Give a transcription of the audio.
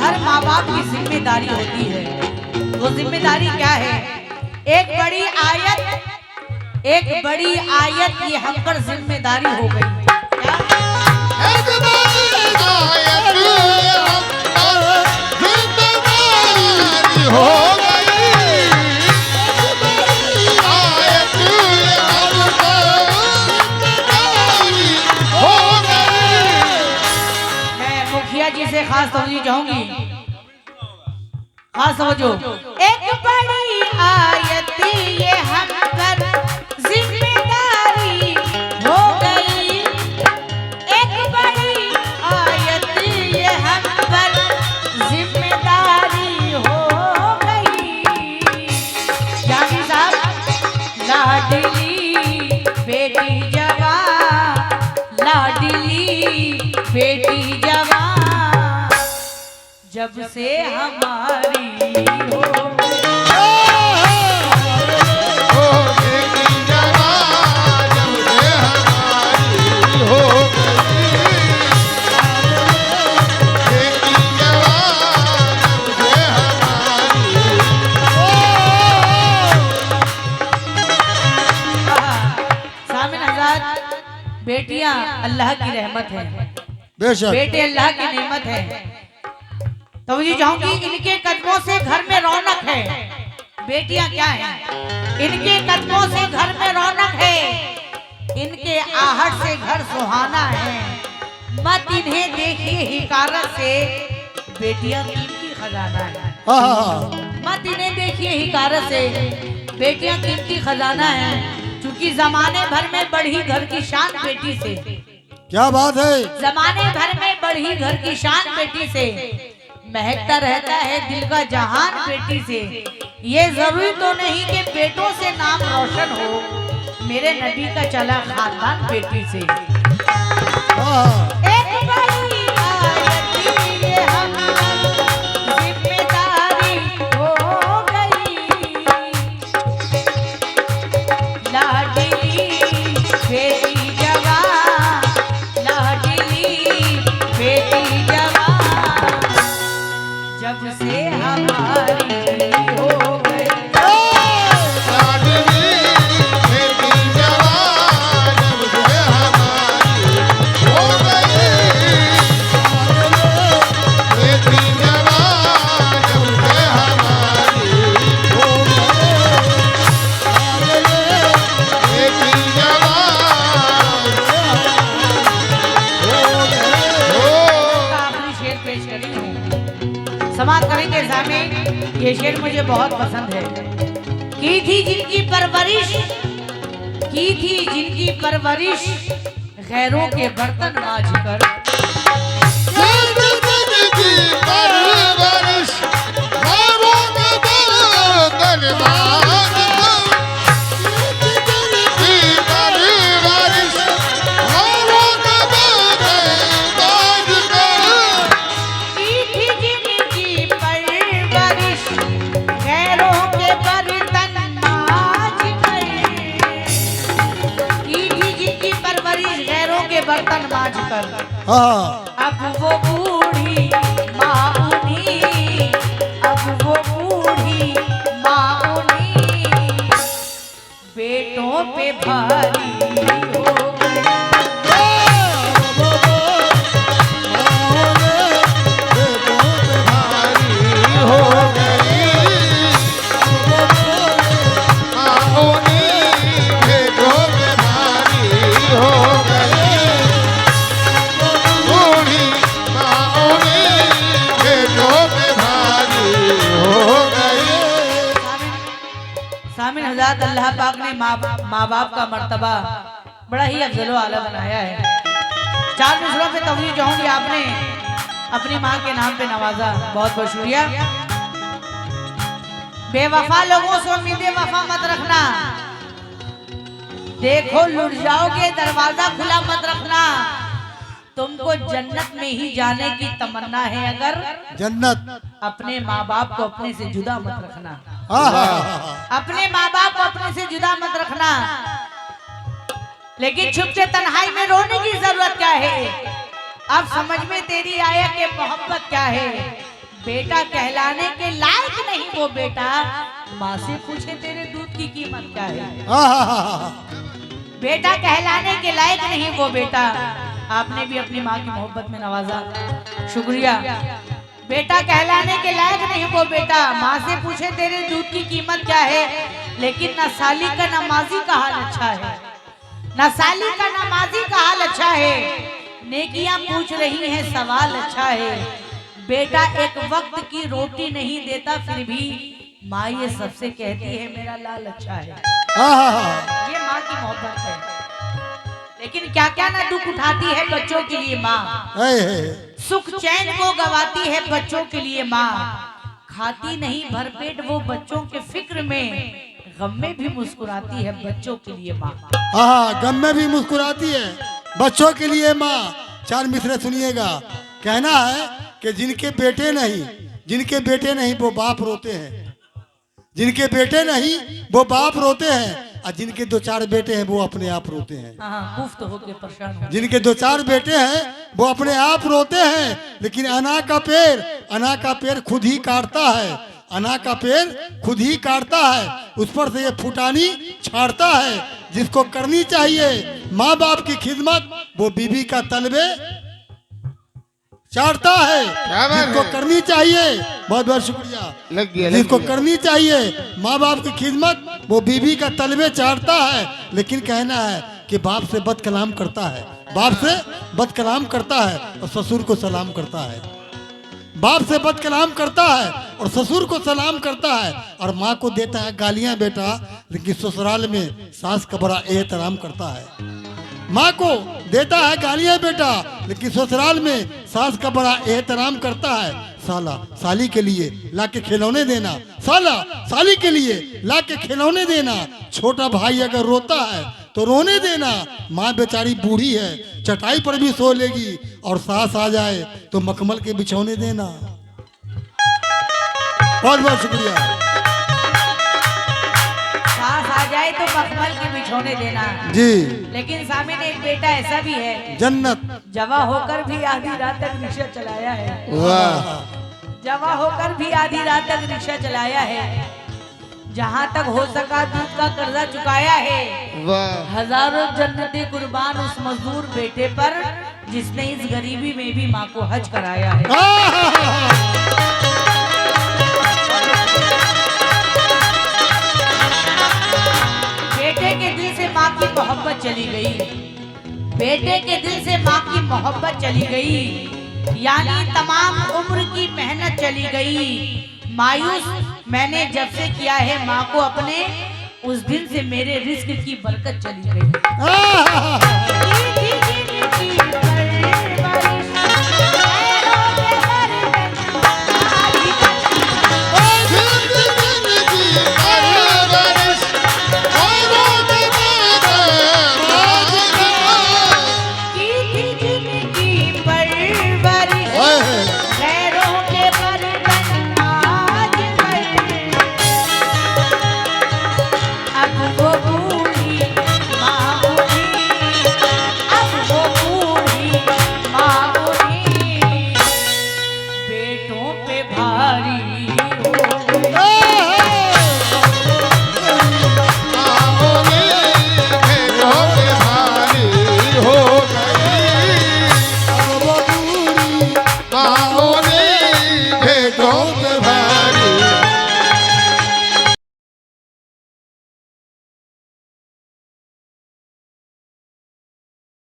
हर माँ बाप की जिम्मेदारी होती है। वो जिम्मेदारी क्या है? एक बड़ी आयत ये हम पर जिम्मेदारी हो गई। क्या? एक बड़ी आयत हम पर जिम्मेदारी हो गई। आयत हम पर जिम्मेदारी हो गई। मैं मुखिया जी से खास तवज्जो चाहूंगी, खास तवज्जो। एक बड़ी आयत ये हम पर जिम्मेदारी हो गई। एक बड़ी आयत ये हम पर जिम्मेदारी हो गई। जानी साहब, लाडली बेटी जवान, लाडली बेटी जवान, जब से हमारी हो ओ बेटी जवान जब से हमारी हो गई। बेटी जवान जब से हमारी सामिन हज़रात, बेटियां अल्लाह की रहमत है, बेशक बेटे अल्लाह की नेमत है। तो मुझे चाहूंगी, इनके कदमों से घर में रौनक है। बेटियां क्या हैं? इनके कदमों से घर में रौनक है, इनके आहट से घर सुहाना है। मत इन्हें देखिए हिकारत से, बेटियां कीमती खजाना है। मत इन्हें देखिए हिकारत से, बेटियां कीमती खजाना है। क्योंकि जमाने भर में बढ़ी घर की शान बेटी से। क्या बात है। जमाने भर में बढ़ी घर की शान बेटी से, महकता रहता है दिल का जहान बेटी से। ये जरूरी तो नहीं कि बेटों से नाम रोशन हो, मेरे नबी का चला खानदान बेटी से। एक बड़ी आयत ये हम पर जिम्मेदारी हो गई। लाडली बेटी जवान, लाडली बेटी जवान, जब से हमारी हो गई। लाडली बेटी जवान जब से हमारी हो गई। बेटी जवान जब से हमारी हो गई। बेटी जवान हो आखिरी शेर पेश करी हूँ, समाप्त करेंगे सामने। ये शेर मुझे बहुत पसंद है। की थी जिनकी परवरिश, की थी जिनकी परवरिश, गैरों के बर्तन मांझ कर। की परवरिश गैरों के बर्तन मांझ कर। की परवरिश गैरों के बर्तन मांझ कर। की थी जिनकी परवरिश, गैरों के बर्तन मांझ कर। की थी जिनकी परवरिश, गैरों के बर्तन मांझ कर। अब वो बूढ़ी माँ उन्हीं, अब वो बूढ़ी माँ उन्हीं बेटों पे भारी हो गई। हो गई। माओनी बेटों पे भारी हो गई। बूढ़ी माओनी बेटों पे भारी हो गई। सामिन हज़रात, अल्लाह पाक ने माँ बाप का मर्तबा बड़ा ही अफजल आला बनाया है। 4 मिसरों पे तवज्जो चाहूंगी। आपने अपनी माँ के नाम पे नवाजा, बहुत बहुत शुक्रिया। बेवफा लोगों से उम्मीदें वफा मत रखना, देखो लुट जाओगे दरवाजा खुला मत रखना। तुमको जन्नत में ही जाने की तमन्ना है, अगर जन्नत अपने माँ बाप को अपने से जुदा मत रखना। अपने माँ बाप को अपने से जुदा मत रखना। लेकिन छुप के तन्हाई में रोने की जरूरत क्या है? अब समझ में तेरी आया कि मोहब्बत क्या है। बेटा कहलाने के लायक नहीं वो बेटा, माँ से पूछे तेरे दूध की कीमत क्या है। बेटा कहलाने के लायक नहीं वो बेटा, आपने भी अपनी माँ की मोहब्बत में नवाजा, शुक्रिया। बेटा कहलाने के लायक नहीं वो बेटा, माँ से पूछे तेरे दूध की कीमत क्या है, लेकिन ना साली का ना माजी का हाल अच्छा है, ना साली का ना माजी का हाल अच्छा है, नेकियां पूछ रही हैं सवाल अच्छा है। बेटा एक वक्त की रोटी नहीं देता फिर भी माँ ये सबसे कहती है मेरा लाल अच्छा है। ये माँ की मोहब्बत है। लेकिन क्या क्या ना दुख उठाती है बच्चों के लिए माँ, सुख चैन को गवाती है बच्चों के लिए माँ, खाती नहीं भरपेट वो बच्चों के फिक्र में, गम में भी मुस्कुराती है बच्चों के लिए माँ। गम में भी मुस्कुराती है बच्चों के लिए माँ। चार मिसरे सुनिएगा। कहना है कि जिनके बेटे नहीं वो बाप रोते हैं, जिनके बेटे नहीं वो बाप रोते हैं, और जिनके दो चार बेटे हैं वो अपने आप रोते हैं। गुफ्त होके परेशान हो। जिनके दो चार बेटे हैं वो अपने आप रोते हैं, लेकिन अना का पेड़ खुद ही काटता है, अना का पेड़ खुद ही काटता है, उस पर से ये फुटानी छाड़ता है। जिसको करनी चाहिए माँ बाप की खिदमत वो बीबी का तलबे चाटता है। जिसको करनी चाहिए, बहुत बहुत शुक्रिया, जिसको करनी चाहिए माँ बाप की खिदमत वो बीबी का तलबे चाटता है। लेकिन कहना है कि बाप से बद कलाम करता है, बाप से बद कलाम करता है और ससुर को सलाम करता है, बाप से बद कलाम करता है और ससुर को सलाम करता है, और माँ को देता है गालियां बेटा, लेकिन ससुराल में सास का बड़ा एहतराम करता है। माँ को देता है गालियां बेटा, लेकिन ससुराल में सास का बड़ा एहतराम करता है। साला साली के लिए लाके खिलौने देना, साला साली के लिए लाके खिलौने देना, छोटा भाई अगर रोता है तो रोने देना। माँ बेचारी बूढ़ी है चटाई पर भी सो लेगी, और सास आ जाए तो मखमल के बिछौने देना। बहुत बहुत शुक्रिया। सास आ जाए तो मखमल के बिछौने देना जी। लेकिन सामने एक बेटा ऐसा भी है, जन्नत, जवा होकर भी आधी रात तक रिक्शा चलाया है। वाह। जवा होकर भी आधी रात तक रिक्शा चलाया है, जहाँ तक हो सका दूध का कर्जा चुकाया है। हजारों जन्नतें कुर्बान उस मजदूर बेटे पर जिसने इस गरीबी में भी माँ को हज कराया है। बेटे के दिल से माँ की मोहब्बत चली गई, बेटे के दिल से माँ की मोहब्बत चली गई, यानी तमाम उम्र की मेहनत चली गई। मायूस मैंने जब से किया है माँ को अपने, उस दिन से मेरे रिस्क की बरकत चली गई।